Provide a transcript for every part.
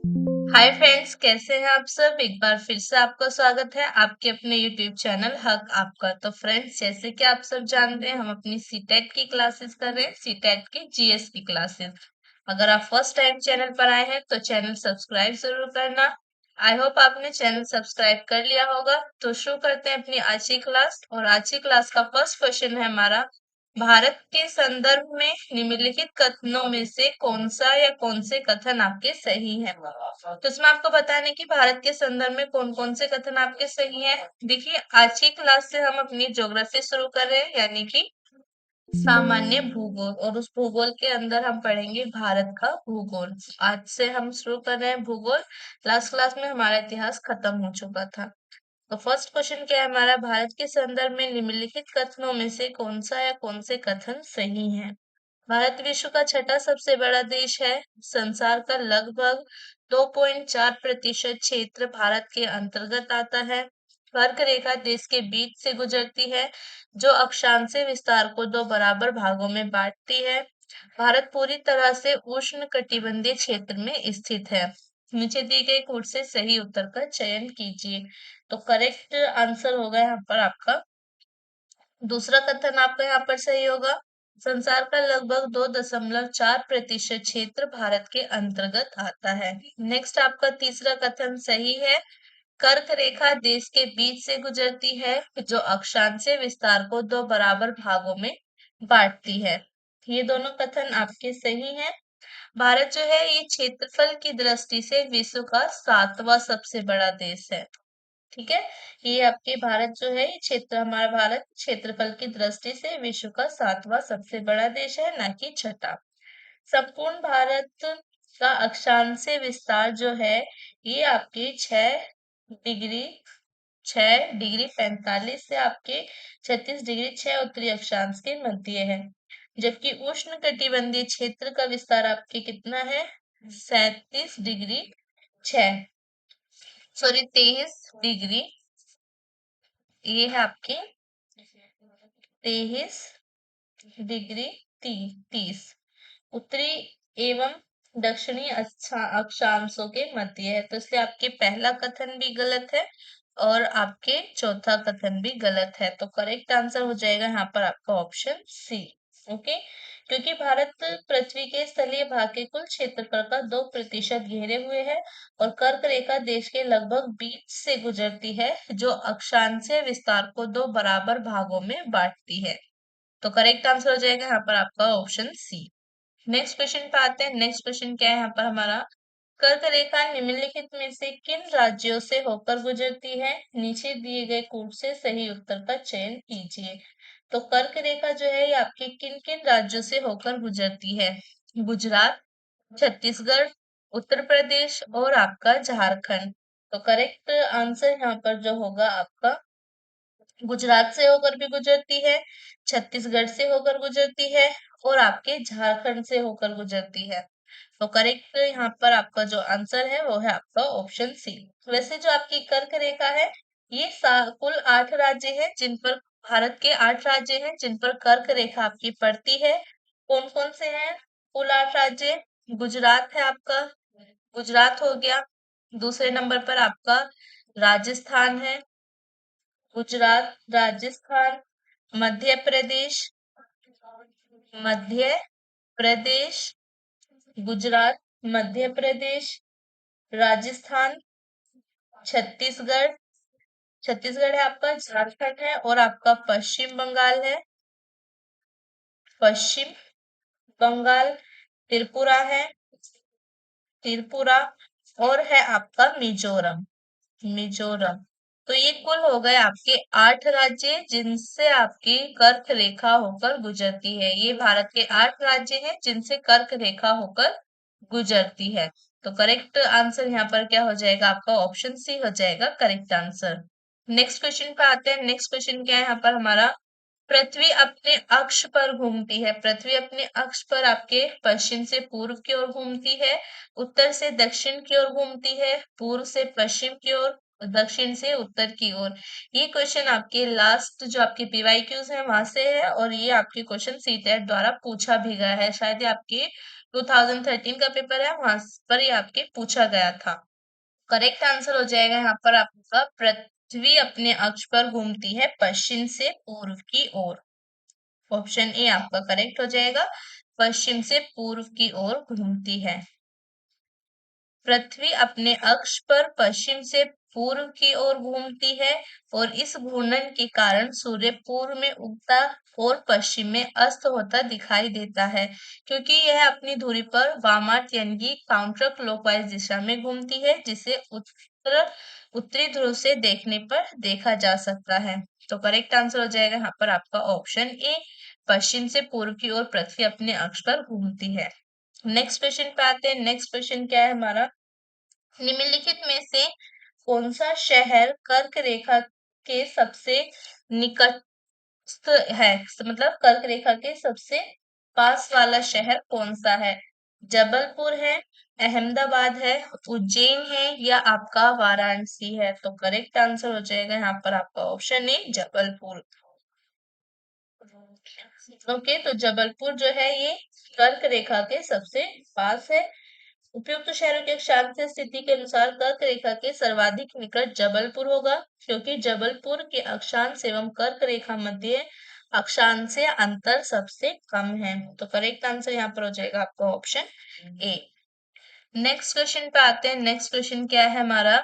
Hi friends, कैसे हैं आप सब। एक बार फिर से आपका स्वागत है आपके अपने यूट्यूब चैनल हक आपका। तो फ्रेंड्स, जैसे कि आप सब जानते हैं, हम अपनी सीटेट की क्लासेस कर रहे हैं, सीटेट की जीएस की क्लासेस। अगर आप फर्स्ट टाइम चैनल पर आए हैं तो चैनल सब्सक्राइब जरूर करना। आई होप आपने चैनल सब्सक्राइब कर लिया होगा। तो शुरू करते हैं अपनी आज की क्लास। और आज की क्लास का फर्स्ट क्वेश्चन है हमारा, भारत के संदर्भ में निम्नलिखित कथनों में से कौन सा या कौन से कथन आपके सही है। तो इसमें आपको बताना है कि भारत के संदर्भ में कौन कौन से कथन आपके सही है। देखिए, आज की क्लास से हम अपनी ज्योग्राफी शुरू कर रहे हैं, यानी कि सामान्य भूगोल। और उस भूगोल के अंदर हम पढ़ेंगे भारत का भूगोल। आज से हम शुरू कर रहे हैं भूगोल। लास्ट क्लास में हमारा इतिहास खत्म हो चुका था। तो फर्स्ट क्वेश्चन क्या है हमारा, भारत के संदर्भ में निम्नलिखित कथनों में से कौन सा या कौन से कथन सही है। भारत विश्व का छठा सबसे बड़ा देश है। संसार का लगभग 2.4% क्षेत्र भारत के अंतर्गत आता है। कर्क रेखा देश के बीच से गुजरती है, जो अक्षांशीय विस्तार को दो बराबर भागों में बांटती है। भारत पूरी तरह से उष्ण कटिबंधीय क्षेत्र में स्थित है। नीचे दिए गए कोड से सही उत्तर का चयन कीजिए। तो करेक्ट आंसर होगा यहाँ पर आपका दूसरा कथन। आपका यहाँ पर सही होगा। संसार का लगभग 2.4% क्षेत्र भारत के अंतर्गत आता है। नेक्स्ट आपका तीसरा कथन सही है। कर्क रेखा देश के बीच से गुजरती है, जो अक्षांशीय विस्तार को दो बराबर भागों में बांटती है। ये दोनों कथन आपके सही हैं। भारत जो है ये क्षेत्रफल की दृष्टि से विश्व का 7वां सबसे बड़ा देश है। ठीक है, ये आपके भारत जो है ये क्षेत्र, हमारा भारत क्षेत्रफल की दृष्टि से विश्व का 7वां सबसे बड़ा देश है, ना कि छठा। संपूर्ण भारत का अक्षांशीय विस्तार जो है ये आपके 6 डिग्री 6 डिग्री 45 से आपके 36 डिग्री 6 उत्तरी अक्षांश के मध्य है। जबकि उष्ण कटिबंधीय क्षेत्र का विस्तार आपके कितना है, 37 डिग्री 6, सॉरी 23 डिग्री, ये है आपके 23 डिग्री 30 उत्तरी एवं दक्षिणी अक्षांशों के मध्य है। तो इसलिए आपके पहला कथन भी गलत है और आपके चौथा कथन भी गलत है। तो करेक्ट आंसर हो जाएगा यहाँ पर आपका ऑप्शन सी। ओके, क्योंकि भारत पृथ्वी के स्थलीय भाग के कुल क्षेत्रफल का 2% घेरे हुए है और कर्क रेखा देश के लगभग बीच से गुजरती है, जो अक्षांशीय विस्तार को दो बराबर भागों में बांटती है। तो करेक्ट आंसर हो जाएगा यहाँ पर आपका ऑप्शन सी। नेक्स्ट क्वेश्चन पे आते हैं। नेक्स्ट क्वेश्चन क्या है यहाँ पर हमारा, कर्क रेखा निम्नलिखित में से किन राज्यों से होकर गुजरती है। नीचे दिए गए कोड से सही उत्तर का चयन कीजिए। तो कर्क रेखा जो है ये आपके किन किन राज्यों से होकर गुजरती है। गुजरात, छत्तीसगढ़, उत्तर प्रदेश और आपका झारखंड। तो करेक्ट आंसर यहाँ पर जो होगा आपका गुजरात से होकर भी गुजरती है, छत्तीसगढ़ से होकर गुजरती है और आपके झारखंड से होकर गुजरती है। तो करेक्ट यहाँ पर आपका जो आंसर है वो है आपका ऑप्शन सी। वैसे जो आपकी कर्क रेखा है ये कुल 8 राज्य है जिन पर, भारत के 8 राज्य हैं जिन पर कर्क रेखा आपकी पड़ती है। कौन कौन से हैं कुल 8 राज्य। गुजरात है आपका, गुजरात हो गया। दूसरे नंबर पर आपका राजस्थान है, गुजरात, राजस्थान, मध्य प्रदेश, मध्य प्रदेश, गुजरात, मध्य प्रदेश, राजस्थान, छत्तीसगढ़, छत्तीसगढ़ है आपका, झारखंड है और आपका पश्चिम बंगाल है, पश्चिम बंगाल, त्रिपुरा है, त्रिपुरा और है आपका मिजोरम, मिजोरम। तो ये कुल हो गए आपके 8 राज्य जिनसे आपकी कर्क रेखा होकर गुजरती है। ये भारत के 8 राज्य हैं जिनसे कर्क रेखा होकर गुजरती है। तो करेक्ट आंसर यहाँ पर क्या हो जाएगा आपका ऑप्शन सी हो जाएगा करेक्ट आंसर। नेक्स्ट क्वेश्चन पे आते हैं। नेक्स्ट क्वेश्चन क्या है यहाँ पर हमारा, पृथ्वी अपने अक्ष पर घूमती है। पृथ्वी अपने अक्ष पर आपके पश्चिम से पूर्व की ओर घूमती है, उत्तर से दक्षिण की ओर घूमती है, पूर्व से पश्चिम की ओर दक्षिण से उत्तर की ओर। ये क्वेश्चन आपके लास्ट जो आपके पीवाईक्यूज है वहां से है, और ये आपके क्वेश्चन सीटेट द्वारा पूछा भी गया है। शायद ये आपके 2013 का पेपर है, वहां पर ये आपके पूछा गया था। करेक्ट आंसर हो जाएगा यहाँ पर आपका, पृथ्वी अपने अक्ष पर घूमती है पश्चिम से पूर्व की ओर। ऑप्शन ए आपका करेक्ट हो जाएगा, पश्चिम से पूर्व की ओर घूमती है। पृथ्वी अपने अक्ष पर पश्चिम से पूर्व की ओर घूमती है, और इस घूर्णन के कारण सूर्य पूर्व में उगता और पश्चिम में अस्त होता दिखाई देता है, क्योंकि यह अपनी धुरी पर वामार्त यानी कि काउंटर क्लॉकवाइज दिशा में घूमती है, जिसे उत्तरी ध्रुव से देखने पर देखा जा सकता है। तो करेक्ट आंसर हो जाएगा यहाँ पर आपका ऑप्शन ए, पश्चिम से पूर्व की ओर पृथ्वी अपने अक्ष पर घूमती है। नेक्स्ट क्वेश्चन पे आते हैं। नेक्स्ट क्वेश्चन क्या है हमारा, निम्नलिखित में से कौन सा शहर कर्क रेखा के सबसे निकटस्थ है, मतलब कर्क रेखा के सबसे पास वाला शहर कौन सा है? जबलपुर है, अहमदाबाद है, उज्जैन है, या आपका वाराणसी है? तो करेक्ट आंसर हो जाएगा यहाँ पर आपका ऑप्शन ए, जबलपुर। ओके, तो जबलपुर जो है ये कर्क रेखा के सबसे पास है। उपयुक्त शहरों के अक्षांश स्थिति के अनुसार कर्क रेखा के सर्वाधिक निकट जबलपुर होगा, क्योंकि जबलपुर के अक्षांश एवं कर्क रेखा मध्य अक्षांश से अंतर सबसे कम है। तो करेक्ट आंसर यहाँ पर हो जाएगा आपका ऑप्शन ए। नेक्स्ट क्वेश्चन पे आते हैं। नेक्स्ट क्वेश्चन क्या है हमारा,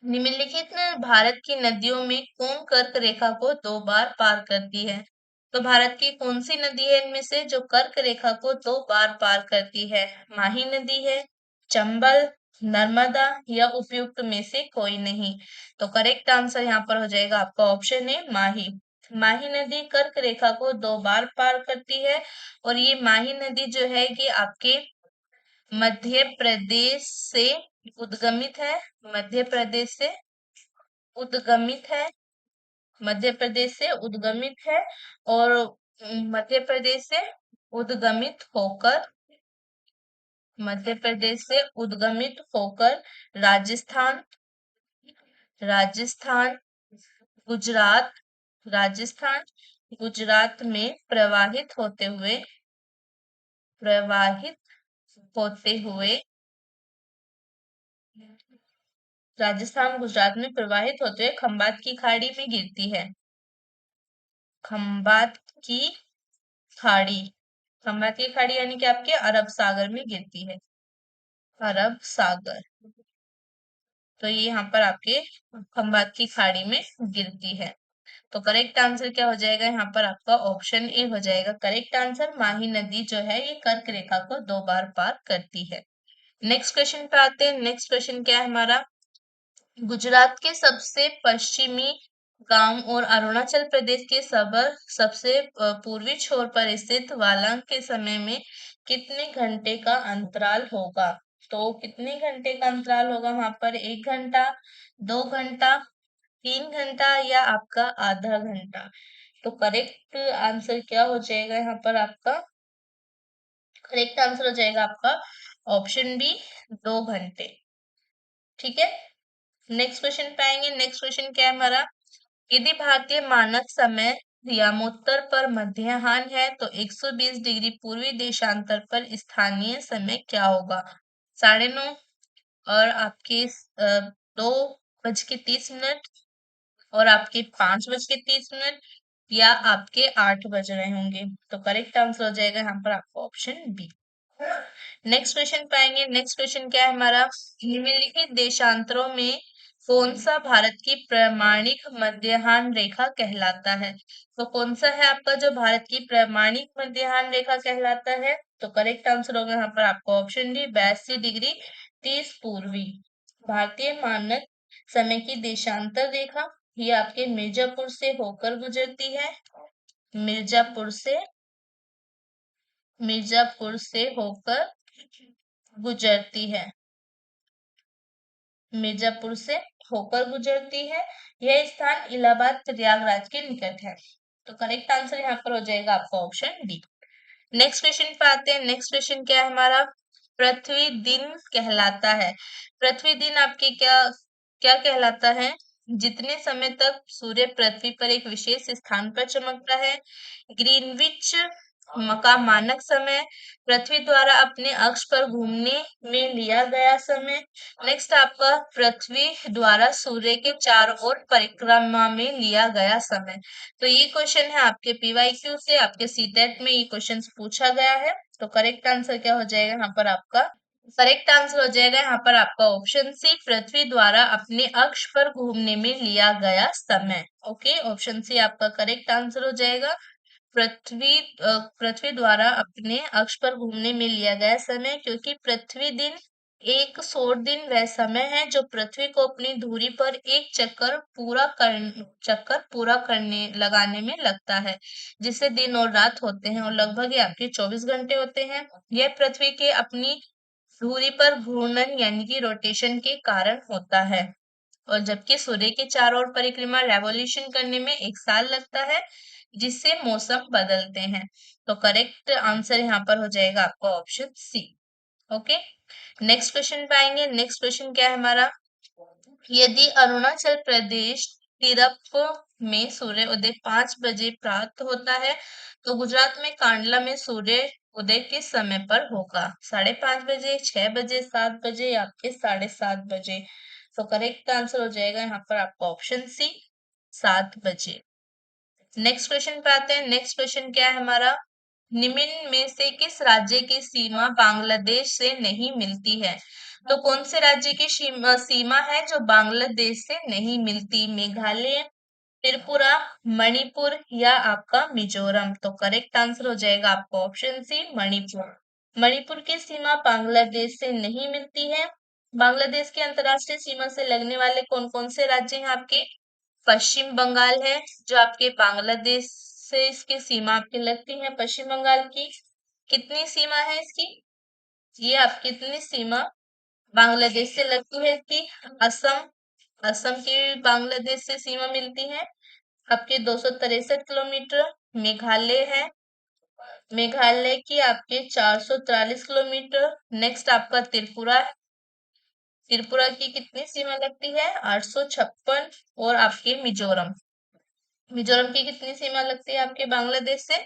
निम्नलिखित भारत की नदियों में कौन कर्क रेखा को 2 बार पार करती है? तो भारत की कौन सी नदी है इनमें से जो कर्क रेखा को 2 बार पार करती है? माही नदी है, चंबल, नर्मदा, या उपयुक्त में से कोई नहीं? तो करेक्ट आंसर यहाँ पर हो जाएगा आपका ऑप्शन है माही। माही नदी कर्क रेखा को 2 बार पार करती है, और ये माही नदी जो है ये आपके मध्य प्रदेश से उद्गमित है। मध्य प्रदेश से उद्गमित है, मध्य प्रदेश से उद्गमित है, और मध्य प्रदेश से उद्गमित होकर, मध्य प्रदेश से उद्गमित होकर राजस्थान, राजस्थान, गुजरात, राजस्थान, गुजरात में प्रवाहित होते हुए राजस्थान गुजरात में प्रवाहित होते हुए खंबात की खाड़ी में गिरती है। खंबात की खाड़ी, खंबात की खाड़ी यानी कि आपके अरब सागर में गिरती है। अरब सागर, तो ये यहाँ पर आपके खंबात की खाड़ी में गिरती है। तो करेक्ट आंसर क्या हो जाएगा यहाँ पर आपका ऑप्शन ए हो जाएगा करेक्ट आंसर। माही नदी जो है ये कर्क रेखा को 2 बार पार करती है। नेक्स्ट क्वेश्चन पे आते हैं। नेक्स्ट क्वेश्चन क्या है हमारा, गुजरात के सबसे पश्चिमी गांव और अरुणाचल प्रदेश के सबसे पूर्वी छोर पर स्थित वालांग के समय में कितने घंटे का अंतराल होगा? तो कितने घंटे का अंतराल होगा वहां पर? 1 घंटा, 2 घंटा, 3 घंटा, या आपका आधा घंटा? तो करेक्ट आंसर क्या हो जाएगा यहाँ पर आपका? करेक्ट आंसर हो जाएगा आपका ऑप्शन बी, 2 घंटे। ठीक है, नेक्स्ट क्वेश्चन पे आएंगे। नेक्स्ट क्वेश्चन क्या है हमारा, यदि भारतीय मानक समय यामोत्तर पर मध्याह्न है तो 120 डिग्री पूर्वी देशांतर पर स्थानीय समय क्या होगा? 9:30, और आपके 2:30, और आपके 5:30, या आपके 8 बज रहे होंगे? तो करेक्ट आंसर हो जाएगा यहाँ पर आपका ऑप्शन बी। नेक्स्ट क्वेश्चन पाएंगे। नेक्स्ट क्वेश्चन क्या है हमारा, निम्नलिखित देशांतरों में कौन सा भारत की प्रामाणिक मध्याह्न रेखा कहलाता है? तो कौन सा है आपका जो भारत की प्रामाणिक मध्याह्न रेखा कहलाता है? तो करेक्ट आंसर होगा यहाँ पर आपका ऑप्शन डी, 82 डिग्री 30 पूर्वी। भारतीय मानक समय की देशांतर रेखा ये आपके मिर्जापुर से होकर गुजरती है। मिर्जापुर से, मिर्जापुर से होकर गुजरती है, मिर्जापुर से होकर गुजरती है। यह स्थान इलाहाबाद प्रयागराज के निकट है। तो करेक्ट आंसर यहाँ पर हो जाएगा आपका ऑप्शन डी। नेक्स्ट क्वेश्चन पे आते हैं। नेक्स्ट क्वेश्चन क्या है हमारा, पृथ्वी दिन कहलाता है। पृथ्वी दिन आपके क्या क्या कहलाता है? जितने समय तक सूर्य पृथ्वी पर एक विशेष स्थान पर चमकता है। ग्रीनविच का मानक समय, पृथ्वी द्वारा अपने अक्ष पर घूमने में लिया गया समय। नेक्स्ट आपका पृथ्वी द्वारा सूर्य के चारों ओर परिक्रमा में लिया गया समय। तो ये क्वेश्चन है आपके पीवाईक्यू से, आपके सीटेट में ये क्वेश्चन पूछा गया है। तो करेक्ट आंसर क्या हो जाएगा यहाँ पर आपका? करेक्ट आंसर हो जाएगा यहाँ पर आपका ऑप्शन सी, पृथ्वी द्वारा अपने अक्ष पर घूमने में लिया गया समय। ओके, ऑप्शन सी आपका करेक्ट आंसर हो जाएगा। पृथ्वी द्वारा अपने अक्ष पर घूमने में लिया गया समय, क्योंकि पृथ्वी दिन एक सौर दिन वह समय है जो पृथ्वी को अपनी धुरी पर एक चक्कर पूरा करने लगाने में लगता है, जिससे दिन और रात होते हैं और लगभग ये आपके 24 घंटे होते हैं। यह पृथ्वी के अपनी धुरी पर घूर्णन यानी कि रोटेशन के कारण होता है, और जबकि सूर्य के चारों ओर परिक्रमा रेवोल्यूशन करने में 1 साल लगता है, जिससे मौसम बदलते हैं। तो करेक्ट आंसर यहाँ पर हो जाएगा आपका option C. Okay, next question पे आएंगे। नेक्स्ट क्वेश्चन क्या है हमारा? यदि अरुणाचल प्रदेश तिरप में सूर्य उदय 5 बजे प्राप्त होता है, तो गुजरात में कांडला में सूर्य उदय किस समय पर होगा? 5:30 बजे, 6 बजे, 7 बजे या आपके 7:30 बजे? तो करेक्ट आंसर हो जाएगा यहाँ पर आपका ऑप्शन सी, 7 बजे। नेक्स्ट क्वेश्चन पे आते हैं। नेक्स्ट क्वेश्चन क्या है हमारा? निम्न में से किस राज्य की सीमा बांग्लादेश से नहीं मिलती है? तो कौन से राज्य की सीमा है जो बांग्लादेश से नहीं मिलती? मेघालय, त्रिपुरा, मणिपुर या आपका मिजोरम? तो करेक्ट आंसर हो जाएगा आपका ऑप्शन सी, मणिपुर। मणिपुर की सीमा बांग्लादेश से नहीं मिलती है। बांग्लादेश की अंतरराष्ट्रीय सीमा से लगने वाले कौन कौन से राज्य हैं आपके? पश्चिम बंगाल है, जो आपके बांग्लादेश से इसकी सीमा आपकी लगती है। पश्चिम बंगाल की कितनी सीमा है इसकी? ये आपकी कितनी सीमा बांग्लादेश से लगती है इसकी? असम, असम की बांग्लादेश से सीमा मिलती है आपके 263 किलोमीटर। मेघालय है, मेघालय की आपके 443 किलोमीटर। नेक्स्ट आपका त्रिपुरा है, त्रिपुरा की कितनी सीमा लगती है? 856। और आपके मिजोरम, मिजोरम की कितनी सीमा लगती है आपके बांग्लादेश से?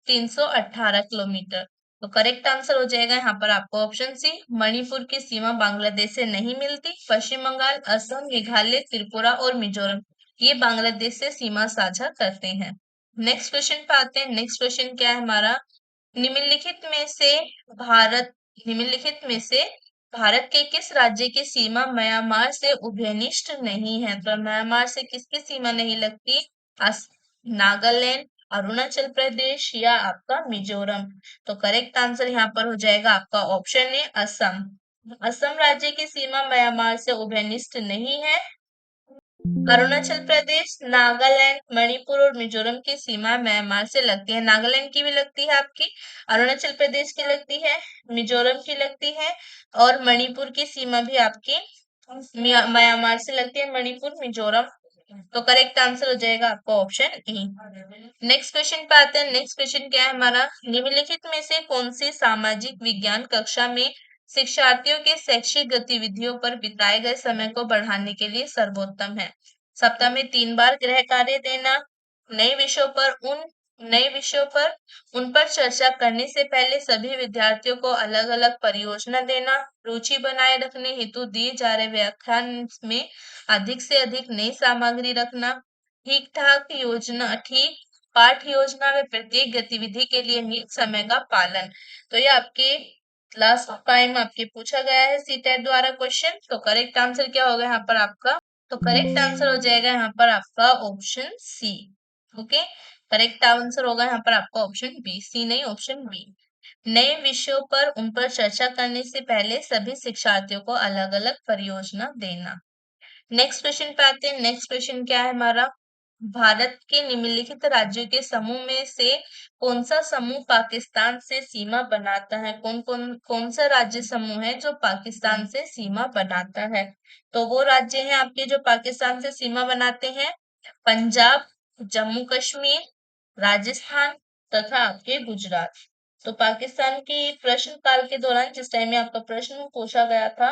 318 किलोमीटर। तो करेक्ट आंसर हो जाएगा यहाँ पर आपको ऑप्शन सी, मणिपुर की सीमा बांग्लादेश से नहीं मिलती। पश्चिम बंगाल, असम, मेघालय, त्रिपुरा और मिजोरम ये बांग्लादेश से सीमा साझा करते हैं। नेक्स्ट क्वेश्चन पे आते हैं। नेक्स्ट क्वेश्चन क्या है हमारा? निम्नलिखित में से भारत निम्नलिखित में से भारत के किस राज्य की सीमा म्यांमार से उभयनिष्ठ नहीं है? तो म्यांमार से किसकी सीमा नहीं लगती? नागालैंड, अरुणाचल प्रदेश या आपका मिजोरम? तो करेक्ट आंसर यहाँ पर हो जाएगा आपका ऑप्शन ए, असम। असम राज्य की सीमा म्यांमार से उभयनिष्ठ नहीं है। अरुणाचल प्रदेश, नागालैंड, मणिपुर और मिजोरम की सीमा म्यांमार से लगती है। नागालैंड की भी लगती है आपकी, अरुणाचल प्रदेश की लगती है, मिजोरम की लगती है और मणिपुर की सीमा भी आपकी म्यांमार से लगती है। मणिपुर, मिजोरम। तो करेक्ट आंसर हो जाएगा आपका ऑप्शन ई। नेक्स्ट क्वेश्चन पे आते हैं। नेक्स्ट क्वेश्चन क्या है हमारा? निम्नलिखित में से कौन सी सामाजिक विज्ञान कक्षा में शिक्षार्थियों के शैक्षिक गतिविधियों पर बिताए गए समय को बढ़ाने के लिए सर्वोत्तम है? सप्ताह में 3 बार गृह कार्य देना, नए विषयों पर उन नए विषयों पर उन पर चर्चा करने से पहले सभी विद्यार्थियों को अलग अलग परियोजना देना, रुचि बनाए रखने हेतु दिए जा रहे व्याख्यान में अधिक से अधिक नई सामग्री रखना, ठीक पाठ योजना में प्रत्येक गतिविधि के लिए नियत समय का पालन। तो ये आपके लास्ट टाइम आपके पूछा गया है सीटेट द्वारा क्वेश्चन। तो करेक्ट आंसर क्या होगा यहाँ पर आपका? तो करेक्ट आंसर हो जाएगा यहाँ पर आपका option C. Okay, correct answer होगा यहाँ पर आपका ऑप्शन बी, सी नहीं ऑप्शन बी। नए विषयों पर उन पर चर्चा करने से पहले सभी शिक्षार्थियों को अलग अलग परियोजना देना। नेक्स्ट क्वेश्चन पे आते हैं। नेक्स्ट क्वेश्चन क्या है हमारा? भारत के निम्नलिखित राज्यों के समूह में से कौन सा समूह पाकिस्तान से सीमा बनाता है? कौन सा राज्य समूह है जो पाकिस्तान से सीमा बनाता है? तो वो राज्य हैं आपके जो पाकिस्तान से सीमा बनाते हैं, पंजाब, जम्मू कश्मीर, राजस्थान तथा आपके गुजरात। तो पाकिस्तान की प्रश्न काल के दौरान जिस टाइम में आपका प्रश्न पूछा गया था,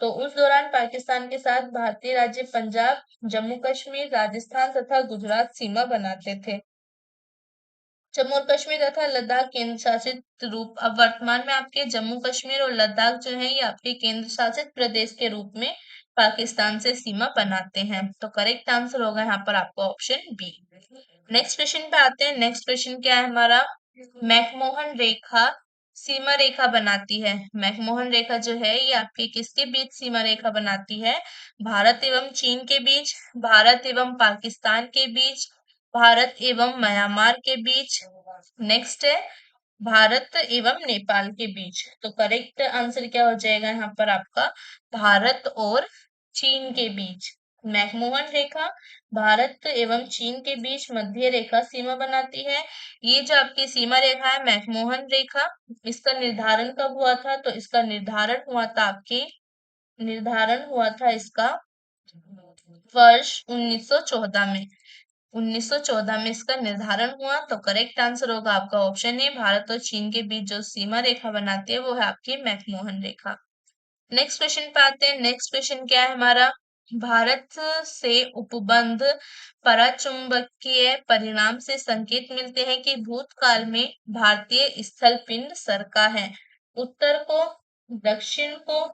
तो उस दौरान पाकिस्तान के साथ भारतीय राज्य पंजाब, जम्मू कश्मीर, राजस्थान तथा गुजरात सीमा बनाते थे। जम्मू और कश्मीर तथा लद्दाख केंद्र शासित रूप, अब वर्तमान में आपके जम्मू कश्मीर और लद्दाख जो है ये आपके केंद्र शासित प्रदेश के रूप में पाकिस्तान से सीमा बनाते हैं। तो करेक्ट आंसर होगा यहाँ पर आपका ऑप्शन बी। नेक्स्ट क्वेश्चन पे आते हैं। नेक्स्ट क्वेश्चन क्या है हमारा, मैकमोहन रेखा सीमा रेखा बनाती है। मैकमोहन रेखा जो है ये आपके किसके बीच सीमा रेखा बनाती है, भारत एवं चीन के बीच, भारत एवं पाकिस्तान के बीच, भारत एवं म्यांमार के बीच, नेक्स्ट है भारत एवं नेपाल के बीच। तो करेक्ट आंसर क्या हो जाएगा यहाँ पर आपका, भारत और चीन के बीच। मैकमोहन रेखा भारत एवं चीन के बीच मध्य रेखा सीमा बनाती है। ये जो आपकी सीमा रेखा है मैकमोहन रेखा, इसका निर्धारण कब हुआ था, तो इसका निर्धारण हुआ था इसका वर्ष 1914 में। 1914 में इसका निर्धारण हुआ। तो करेक्ट आंसर होगा आपका ऑप्शन ए, भारत और चीन के बीच जो सीमा रेखा बनाती है वो है आपकी मैकमोहन रेखा। नेक्स्ट क्वेश्चन पे आते हैं। नेक्स्ट क्वेश्चन क्या है हमारा, भारत से उपबंध पराचुंबकीय परिणाम से संकेत मिलते हैं कि भूतकाल में भारतीय स्थल पिंड सरका है। उत्तर को, दक्षिण को,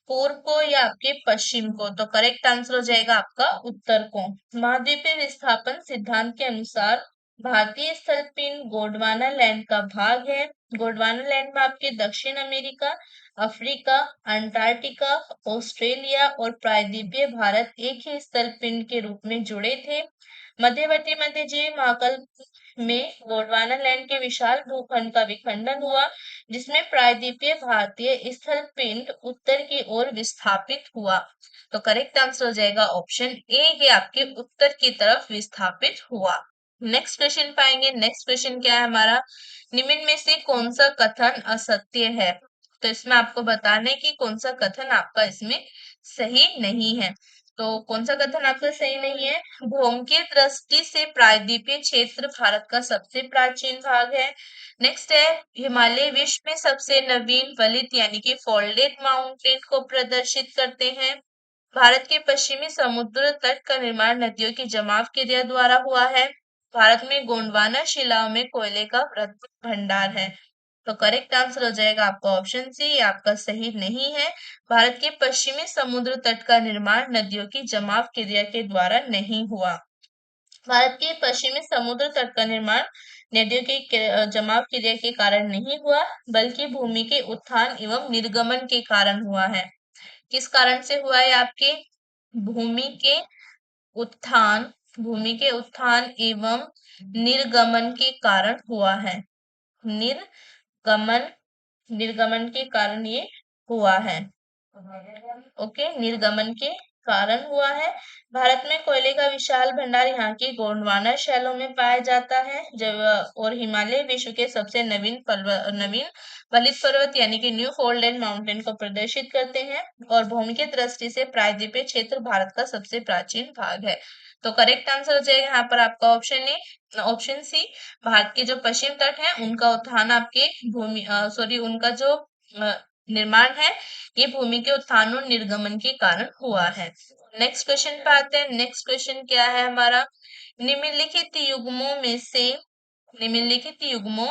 पूर्व को या आपके पश्चिम को। तो करेक्ट आंसर हो जाएगा आपका उत्तर को। महाद्वीपीय विस्थापन सिद्धांत के अनुसार भारतीय स्थल पिंड गोंडवाना लैंड का भाग है। गोंडवाना लैंड में आपके दक्षिण अमेरिका, अफ्रीका, अंटार्कटिका, ऑस्ट्रेलिया और प्रायद्वीपीय भारत एक ही स्थल पिंड के रूप में जुड़े थे। मध्यवर्ती मध्यजीवी महाकल्प में गोंडवाना लैंड के विशाल भूखंड का विखंडन हुआ, जिसमें प्रायद्वीपीय भारतीय स्थल पिंड उत्तर की ओर विस्थापित हुआ। तो करेक्ट आंसर हो जाएगा ऑप्शन ए, ये आपके उत्तर की तरफ विस्थापित हुआ। नेक्स्ट क्वेश्चन पाएंगे। नेक्स्ट क्वेश्चन क्या है हमारा, निम्न में से कौन सा कथन असत्य है। तो इसमें आपको बताना है कि कौन सा कथन आपका इसमें सही नहीं है। तो कौन सा कथन आपका सही नहीं है, भौगोलिक दृष्टि से प्रायद्वीपीय क्षेत्र भारत का सबसे प्राचीन भाग है। नेक्स्ट है हिमालय विश्व में सबसे नवीन वलित यानी कि फोल्डेड माउंटेन को प्रदर्शित करते हैं। भारत के पश्चिमी समुद्र तट का निर्माण नदियों की जमाव क्रिया द्वारा हुआ है। भारत में गोंडवाना शिलाओं में कोयले का वृहद भंडार है। तो करेक्ट आंसर हो जाएगा आपका ऑप्शन सी, ये आपका सही नहीं है। भारत के पश्चिमी समुद्र तट का निर्माण नदियों की जमाव क्रिया के द्वारा नहीं हुआ। भारत के पश्चिमी समुद्र तट का निर्माण नदियों के जमाव क्रिया के कारण नहीं हुआ, बल्कि भूमि के उत्थान एवं निर्गमन के कारण हुआ है। किस कारण से हुआ है आपके, भूमि के उत्थान, भूमि के उत्थान एवं निर्गमन के कारण हुआ है। निर्गमन, निर्गमन के कारण ये हुआ है। ओके, निर्गमन के कारण हुआ है। भारत में कोयले का विशाल भंडार यहाँ की गोंडवाना शैलों में पाया जाता है। जब और हिमालय विश्व के सबसे नवीन वलित पर्वत यानी कि न्यू फोल्डेड माउंटेन को प्रदर्शित करते हैं और भौगोलिक दृष्टि से प्रायद्वीपीय क्षेत्र भारत का सबसे प्राचीन भाग है। तो करेक्ट आंसर हो जाएगा यहाँ पर आपका option A, option C, Bharat के जो पश्चिम तट है उनका उत्थान आपके उनका जो निर्माण है ये भूमि के उत्थान और निर्गमन के कारण हुआ है। नेक्स्ट क्वेश्चन पे आते हैं। नेक्स्ट क्वेश्चन क्या है हमारा, निम्नलिखित युग्मों में से, निम्नलिखित युग्मों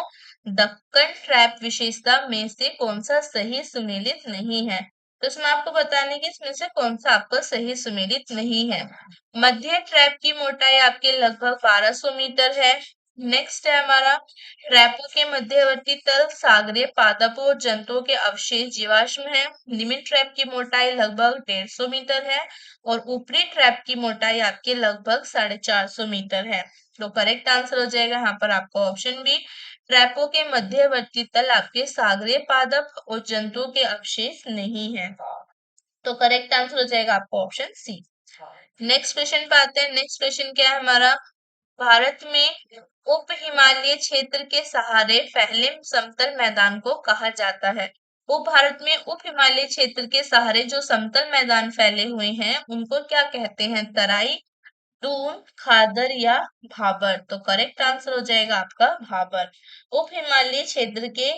दक्कन ट्रैप विशेषता में से कौन सा सही सुमेलित नहीं है। तो इसमें आपको बताने की इसमें से कौन सा आपका सही सुमेलित नहीं है। मध्य ट्रैप की मोटाई आपके लगभग 1200 मीटर है। नेक्स्ट है हमारा, ट्रैपों के मध्यवर्ती तल सागरीय पादपों और जंतुओं के अवशेष जीवाश्म है। निम्न ट्रैप की मोटाई लगभग 150 मीटर है और ऊपरी ट्रैप की मोटाई आपके लगभग 450 मीटर है। तो करेक्ट आंसर हो जाएगा यहाँ पर आपका ऑप्शन बी, ट्रैपों के मध्यवर्ती तल आपके सागरीय पादप और जंतुओं के अवशेष नहीं है। तो करेक्ट आंसर हो जाएगा आपका ऑप्शन सी। नेक्स्ट क्वेश्चन पे आते हैं। नेक्स्ट क्वेश्चन क्या है हमारा, भारत में उप हिमालय क्षेत्र के सहारे फैले समतल मैदान को कहा जाता है। वो भारत में उप हिमालय क्षेत्र के सहारे जो समतल मैदान फैले हुए हैं उनको क्या कहते हैं, तराई, दून, खादर या भाबर। तो करेक्ट आंसर हो जाएगा आपका भाबर। उप हिमालय क्षेत्र के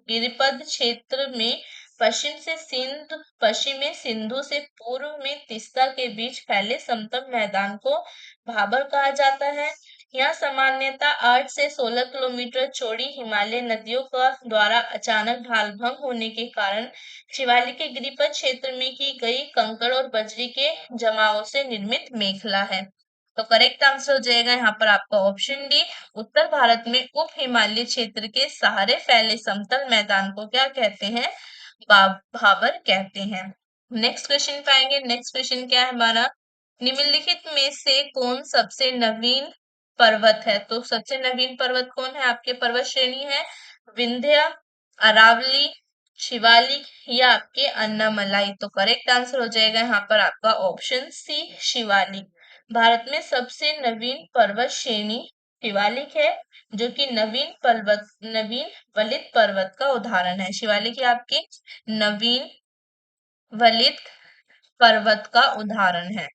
गिरिपद क्षेत्र में पश्चिम में सिंधु से पूर्व में तीस्ता के बीच फैले समतल मैदान को भाबर कहा जाता है। यहाँ सामान्यतः 8 से 16 किलोमीटर चौड़ी हिमालय नदियों का द्वारा अचानक ढाल भंग होने के कारण शिवालिक के गिरिपथ क्षेत्र में की गई कंकड़ और बजरी के जमावों से निर्मित मेखला है। तो करेक्ट आंसर हो जाएगा यहाँ पर आपका ऑप्शन डी। उत्तर भारत में उप हिमालय क्षेत्र के सहारे फैले समतल मैदान को क्या कहते हैं? भाबर कहते हैं। नेक्स्ट क्वेश्चन पे आएंगे। नेक्स्ट क्वेश्चन क्या है हमारा? निम्नलिखित में से कौन सबसे नवीन पर्वत है? तो सबसे नवीन पर्वत कौन है? आपके पर्वत श्रेणी है विंध्य, अरावली, शिवालिक या आपके अन्नामलाई। तो करेक्ट आंसर हो जाएगा यहाँ पर आपका ऑप्शन सी शिवालिक। भारत में सबसे नवीन पर्वत श्रेणी शिवालिक है, जो कि नवीन वलित पर्वत का उदाहरण है। शिवालिक ये आपके नवीन वलित पर्वत का उदाहरण है।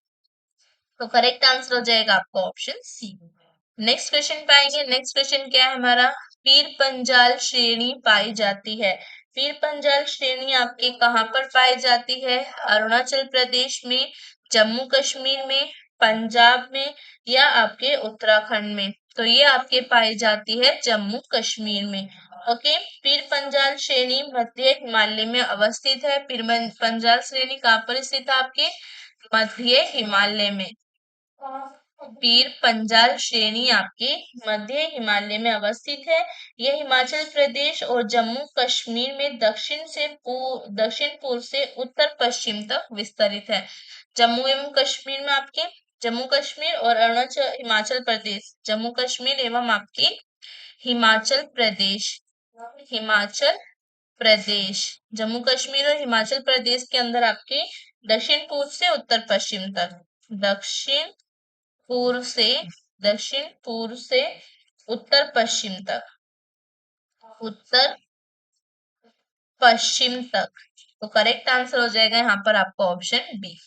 तो करेक्ट आंसर हो जाएगा आपका ऑप्शन सी। नेक्स्ट क्वेश्चन पे आएंगे। नेक्स्ट क्वेश्चन क्या है हमारा? पीर पंजाल श्रेणी पाई जाती है। पीर पंजाल श्रेणी आपके कहाँ पर पाई जाती है? अरुणाचल प्रदेश में, जम्मू कश्मीर में, पंजाब में या आपके उत्तराखंड में। तो ये आपके पाई जाती है जम्मू कश्मीर में। ओके, पीर पंजाल श्रेणी मध्य हिमालय में अवस्थित है। पीर पंजाल श्रेणी कहाँ पर स्थित है? आपके मध्य हिमालय में। पीर पंजाल श्रेणी आपके मध्य हिमालय में अवस्थित है। यह हिमाचल प्रदेश और जम्मू कश्मीर में दक्षिण पूर्व से उत्तर पश्चिम तक विस्तरित है। जम्मू एवं कश्मीर में आपके जम्मू कश्मीर और हिमाचल प्रदेश, जम्मू कश्मीर एवं आपके हिमाचल प्रदेश, हिमाचल प्रदेश, जम्मू कश्मीर और हिमाचल प्रदेश के अंदर आपके दक्षिण पूर्व से उत्तर पश्चिम तक, दक्षिण पूर्व से उत्तर पश्चिम तक, उत्तर पश्चिम तक। तो करेक्ट आंसर हो जाएगा यहाँ पर आपका ऑप्शन बी।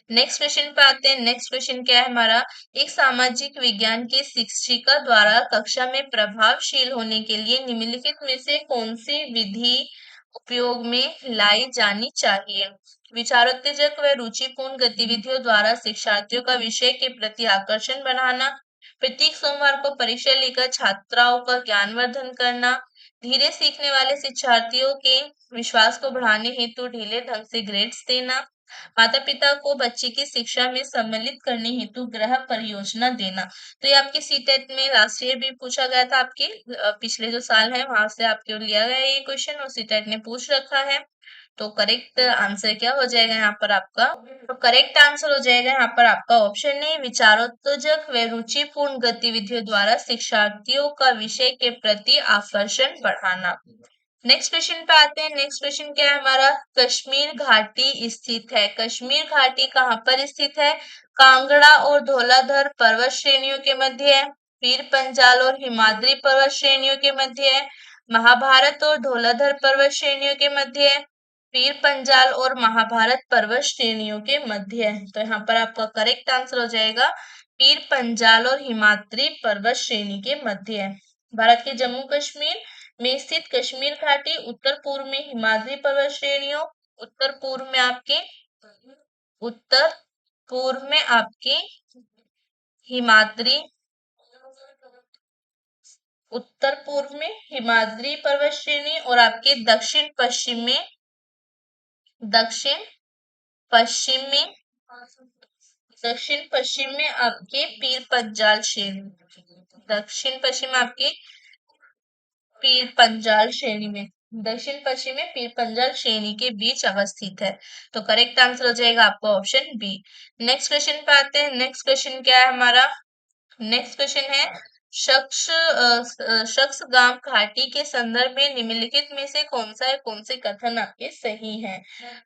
नेक्स्ट क्वेश्चन पे आते हैं। नेक्स्ट क्वेश्चन क्या है हमारा? एक सामाजिक विज्ञान की शिक्षिका द्वारा कक्षा में प्रभावशील होने के लिए निम्नलिखित में से कौन सी विधि उपयोग में लाई जानी चाहिए? विचारोत्तेजक व रुचिपूर्ण गतिविधियों द्वारा शिक्षार्थियों का विषय के प्रति आकर्षण बढ़ाना, प्रत्येक सोमवार को परीक्षा लेकर छात्राओं का ज्ञानवर्धन करना, धीरे सीखने वाले शिक्षार्थियों के विश्वास को बढ़ाने हेतु ढीले ढंग से ग्रेड्स देना, माता पिता को बच्चे की शिक्षा में सम्मिलित करने हेतु गृह परियोजना देना। तो ये आपके सीटेट में लास्ट ईयर भी पूछा गया था। आपके पिछले जो साल है वहां से आपके लिया गया ये क्वेश्चन और सीटेट ने पूछ रखा है। तो करेक्ट आंसर क्या हो जाएगा यहाँ पर आपका? तो करेक्ट आंसर हो जाएगा यहाँ पर आपका ऑप्शन ए, विचारोत्तेजक व रुचिपूर्ण गतिविधियों द्वारा शिक्षार्थियों का विषय के प्रति आकर्षण बढ़ाना। नेक्स्ट क्वेश्चन पे आते हैं। नेक्स्ट क्वेश्चन क्या है हमारा? कश्मीर घाटी स्थित है। कश्मीर घाटी कहाँ पर स्थित है? कांगड़ा और धौलाधर पर्वत श्रेणियों के मध्य है, पीर पंजाल और हिमाद्री पर्वत श्रेणियों के मध्य है, महाभारत और धौलाधर पर्वत श्रेणियों के मध्य है, पीर पंजाल और महाभारत पर्वत श्रेणियों के मध्य है। तो यहाँ पर आपका करेक्ट आंसर हो जाएगा पीर पंजाल और हिमाद्री पर्वत श्रेणी के मध्य है। भारत के जम्मू कश्मीर में स्थित कश्मीर घाटी उत्तर पूर्व में हिमाद्री पर्वत श्रेणियों, उत्तर पूर्व में आपके हिमाद्री उत्तर पूर्व में हिमाद्री पर्वत श्रेणी और आपके दक्षिण पश्चिम में आपके पीर पंजाल श्रेणी, दक्षिण पश्चिम में आपके पीर पंजाल श्रेणी में, दक्षिण पश्चिम में पीर पंजाल श्रेणी के बीच अवस्थित है। तो करेक्ट आंसर हो जाएगा आपका ऑप्शन बी। नेक्स्ट क्वेश्चन पे आते हैं। नेक्स्ट क्वेश्चन क्या है हमारा? नेक्स्ट क्वेश्चन है शख्सगाम घाटी के संदर्भ में निम्नलिखित में से कौन से कथन आपके सही हैं?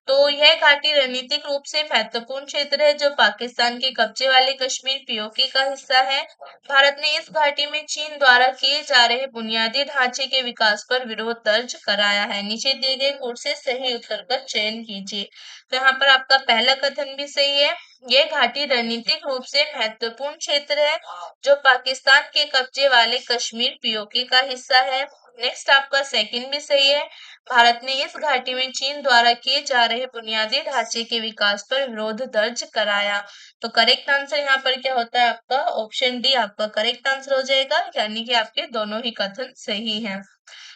तो यह घाटी रणनीतिक रूप से महत्वपूर्ण क्षेत्र है जो पाकिस्तान के कब्जे वाले कश्मीर पीओके का हिस्सा है। भारत ने इस घाटी में चीन द्वारा किए जा रहे बुनियादी ढांचे के विकास पर विरोध दर्ज कराया है। नीचे दिए गए कोड से सही उत्तर का चयन कीजिए। तो यहाँ पर आपका पहला कथन भी सही है, ये घाटी रणनीतिक रूप से महत्वपूर्ण क्षेत्र है जो पाकिस्तान के कब्जे वाले कश्मीर पीओके का हिस्सा है। नेक्स्ट आपका सेकंड भी सही है। भारत ने इस घाटी में चीन द्वारा किए जा रहे बुनियादी ढांचे के विकास पर विरोध दर्ज कराया। तो करेक्ट आंसर यहाँ पर क्या होता है आपका ऑप्शन डी आपका करेक्ट आंसर हो जाएगा, यानी कि आपके दोनों ही कथन सही हैं।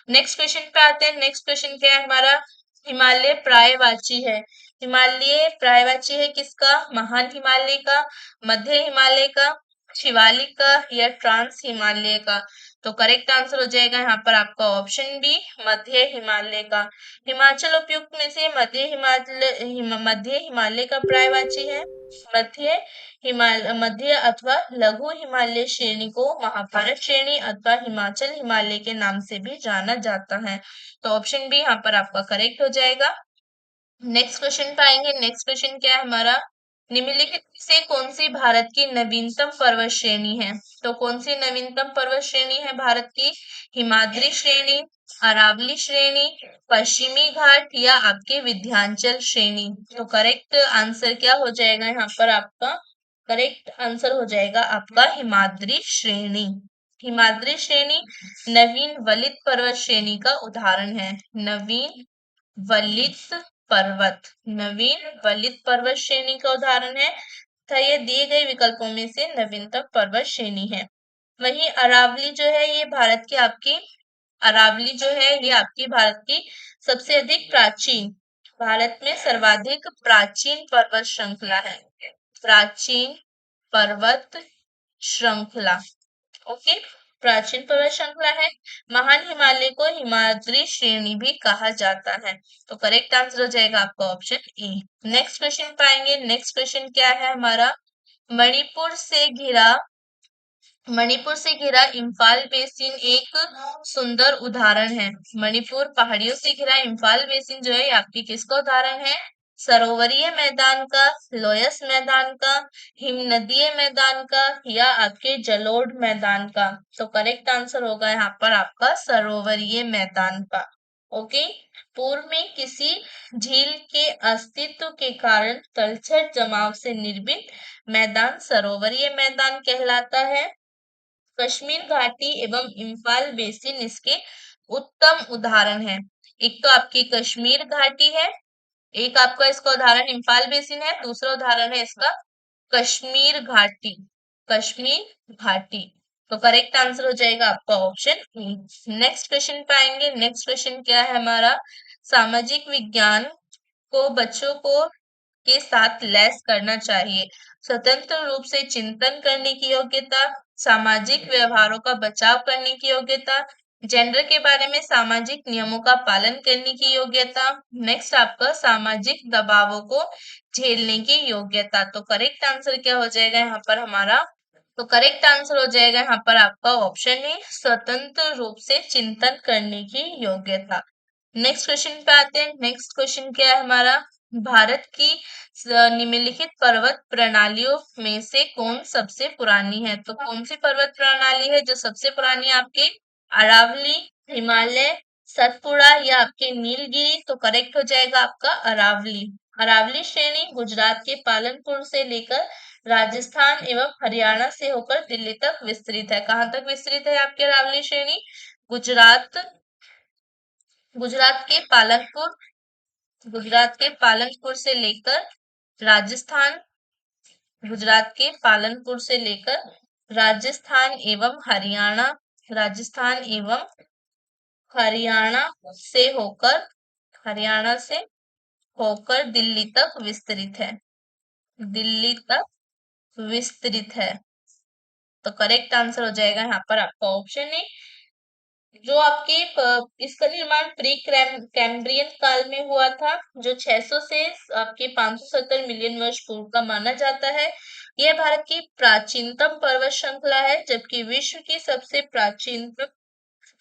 नेक्स्ट क्वेश्चन पे आते हैं। नेक्स्ट क्वेश्चन क्या है हमारा, हिमालय पर्यायवाची है। हिमालय पर्यायवाची है किसका, महान हिमालय का, मध्य हिमालय का, शिवालिक का या ट्रांस हिमालय का। तो करेक्ट आंसर हो जाएगा यहाँ पर आपका ऑप्शन बी मध्य हिमालय का। हिमाचल उपयुक्त में से मध्य हिमालय का पर्यायवाची है। मध्य अथवा लघु हिमालय श्रेणी को महाभारत श्रेणी अथवा हिमाचल हिमालय के नाम से भी जाना जाता है। तो ऑप्शन बी यहाँ पर आपका करेक्ट हो जाएगा। नेक्स्ट क्वेश्चन पे आएंगे। नेक्स्ट क्वेश्चन क्या है हमारा, निम्नलिखित में से कौन सी भारत की नवीनतम पर्वत श्रेणी है। तो कौन सी नवीनतम पर्वत श्रेणी है भारत की, हिमाद्री श्रेणी, अरावली श्रेणी, पश्चिमी घाट या आपके विंध्याचल श्रेणी। तो करेक्ट आंसर क्या हो जाएगा यहाँ पर आपका, करेक्ट आंसर हो जाएगा आपका हिमाद्री श्रेणी। हिमाद्री श्रेणी नवीन वलित पर्वत श्रेणी का उदाहरण है। नवीन वलित पर्वत, नवीन वलित पर्वत श्रेणी का उदाहरण है तथा ये दिए गए विकल्पों में से नवीनतम पर्वत श्रेणी है। वहीं अरावली जो है ये भारत की आपकी, अरावली जो है ये आपकी भारत की सबसे अधिक प्राचीन, भारत में सर्वाधिक प्राचीन पर्वत श्रृंखला है। प्राचीन पर्वत श्रृंखला, ओके, प्राचीन पर्वत श्रृंखला है। महान हिमालय को हिमाद्री श्रेणी भी कहा जाता है। तो करेक्ट आंसर हो जाएगा आपका ऑप्शन ए। नेक्स्ट क्वेश्चन पाएंगे। नेक्स्ट क्वेश्चन क्या है हमारा, मणिपुर से घिरा, मणिपुर से घिरा इम्फाल बेसिन एक सुंदर उदाहरण है। मणिपुर पहाड़ियों से घिरा इम्फाल बेसिन जो है आपकी किसका उदाहरण है, सरोवरीय मैदान का, लोयस मैदान का, हिमनदीय मैदान का या आपके जलोढ़ मैदान का। तो करेक्ट आंसर होगा यहाँ पर आपका सरोवरीय मैदान का। ओके, पूर्व में किसी झील के अस्तित्व के कारण तलछट जमाव से निर्मित मैदान सरोवरीय मैदान कहलाता है। कश्मीर घाटी एवं इम्फाल बेसिन इसके उत्तम उदाहरण है। एक तो आपकी कश्मीर घाटी है, एक आपका इसका उदाहरण इम्फाल बेसिन है, दूसरा उदाहरण है इसका कश्मीर घाटी, कश्मीर घाटी। तो करेक्ट आंसर हो जाएगा आपका ऑप्शन ए। नेक्स्ट क्वेश्चन पे आएंगे। नेक्स्ट क्वेश्चन क्या है हमारा, सामाजिक विज्ञान को बच्चों को के साथ लैस करना चाहिए। स्वतंत्र रूप से चिंतन करने की योग्यता, सामाजिक व्यवहारों का बचाव करने की योग्यता, जेंडर के बारे में सामाजिक नियमों का पालन करने की योग्यता, नेक्स्ट आपका सामाजिक दबावों को झेलने की योग्यता। तो करेक्ट आंसर क्या हो जाएगा यहाँ पर हमारा, तो करेक्ट आंसर हो जाएगा यहाँ पर आपका ऑप्शन है स्वतंत्र रूप से चिंतन करने की योग्यता। नेक्स्ट क्वेश्चन पे आते हैं। नेक्स्ट क्वेश्चन क्या है हमारा, भारत की निम्नलिखित पर्वत प्रणालियों में से कौन सबसे पुरानी है। तो कौन सी पर्वत प्रणाली है जो सबसे पुरानी है आपकी, अरावली, हिमालय, सतपुड़ा या आपके नीलगिरी। तो करेक्ट हो जाएगा आपका अरावली। अरावली श्रेणी गुजरात के पालनपुर से लेकर राजस्थान एवं हरियाणा से होकर दिल्ली तक विस्तृत है। कहाँ तक विस्तृत है आपकी अरावली श्रेणी, गुजरात, गुजरात के पालनपुर, गुजरात के पालनपुर से लेकर राजस्थान, गुजरात के पालनपुर से लेकर राजस्थान एवं हरियाणा, राजस्थान एवं हरियाणा से होकर, हरियाणा से होकर दिल्ली तक विस्तृत है, दिल्ली तक विस्तृत है। तो करेक्ट आंसर हो जाएगा यहाँ पर आपका ऑप्शन है। जो आपके इसका निर्माण प्री कैम्ब्रियन काल में हुआ था, जो 600 से आपके 570 मिलियन वर्ष पूर्व का माना जाता है। यह भारत की प्राचीनतम पर्वत श्रृंखला है, जबकि विश्व की सबसे प्राचीनतम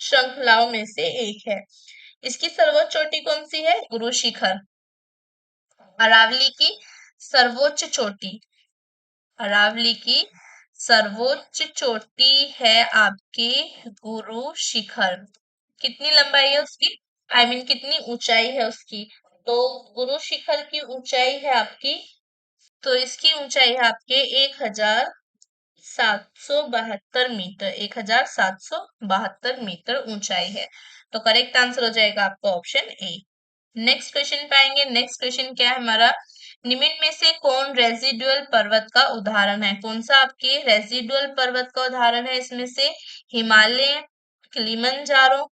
श्रृंखलाओं में से एक है। इसकी सर्वोच्च चोटी कौन सी है, गुरु शिखर। अरावली की सर्वोच्च चोटी, अरावली की सर्वोच्च चोटी है आपकी गुरु शिखर। कितनी लंबाई है उसकी, आई मीन कितनी ऊंचाई है उसकी, तो गुरु शिखर की ऊंचाई है आपकी तो इसकी ऊंचाई है आपके 1772 मीटर, 1772 मीटर ऊंचाई है। तो करेक्ट आंसर हो जाएगा आपका ऑप्शन ए। नेक्स्ट क्वेश्चन पाएंगे। नेक्स्ट क्वेश्चन क्या है हमारा, निम्न में से कौन रेजिडुअल पर्वत का उदाहरण है? कौन सा आपके रेजिडुअल पर्वत का उदाहरण है इसमें से? हिमालय, किलिमंजारो,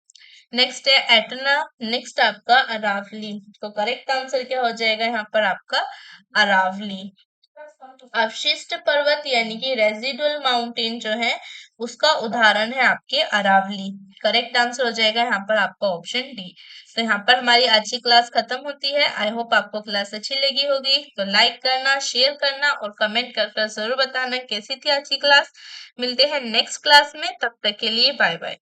नेक्स्ट है एटना, नेक्स्ट आपका अरावली। तो करेक्ट आंसर क्या हो जाएगा यहाँ पर आपका अरावली। अवशिष्ट पर्वत यानी कि रेजिडुअल माउंटेन जो है उसका उदाहरण है आपके अरावली। करेक्ट आंसर हो जाएगा यहाँ पर आपका ऑप्शन डी। तो यहाँ पर हमारी आज की क्लास खत्म होती है। आई होप आपको क्लास अच्छी लगी होगी। तो लाइक करना, शेयर करना और कमेंट कर जरूर बताना कैसी थी आज की क्लास। मिलते हैं नेक्स्ट क्लास में, तब तक के लिए बाय बाय।